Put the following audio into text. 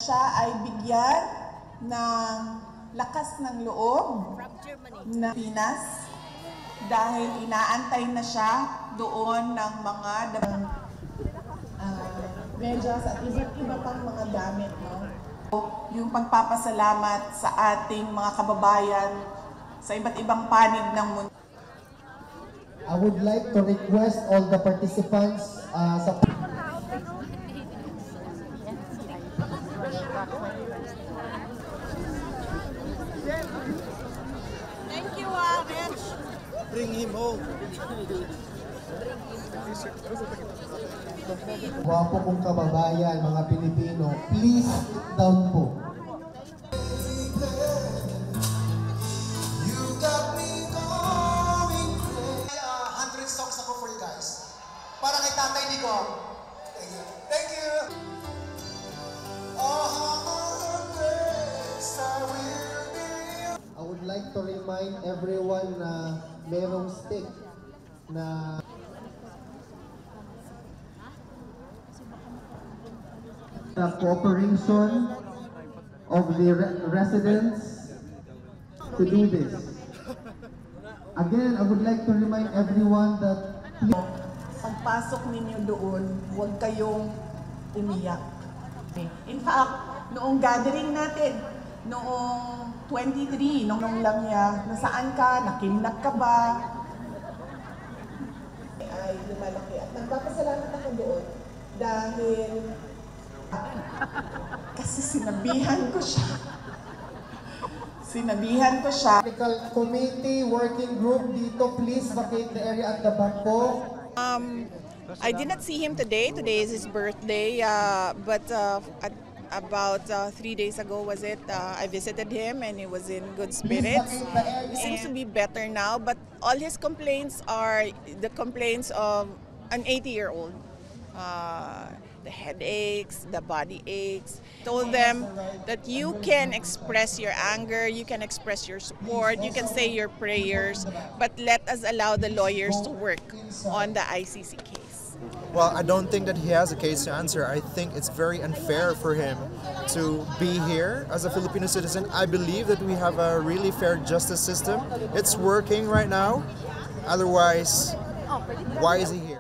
Siya ay bigyan ng lakas ng loob ng Pinas dahil inaantay na siya doon ng mga medyas at iba't iba pang mga gamit. No? Yung pagpapasalamat sa ating mga kababayan sa iba't ibang panig ng mundo. I would like to request all the participants sa Thank you, Rich. Bring him home. Wapo kong kababayan, mga Pilipino, please sit down po. You got me going crazy. 100 songs ako for you guys. Para kay Tatay Nico. Thank you. Thank you. I would like to remind everyone na merong stick na the cooperation of the residents to do this. Again, I would like to remind everyone that Pagpasok ninyo doon, huwag kayong umiyak. In fact, noong gathering natin, noong 23, nung lang niya, nasaan ka, nakinlak ka ba, ay lumalaki. At nagpapasalamat ako doon dahil kasi sinabihan ko siya. Technical Committee Working Group dito, please vacate the area at the back po. I did not see him today. Today is his birthday, but about 3 days ago, I visited him and he was in good spirits. He seems to be better now, but all his complaints are the complaints of an 80-year-old. The headaches, the body aches. Told them that you can express your anger, you can express your support, you can say your prayers, but let us allow the lawyers to work on the ICC case. Well, I don't think that he has a case to answer. I think it's very unfair for him to be here as a Filipino citizen. I believe that we have a really fair justice system. It's working right now. Otherwise, why is he here?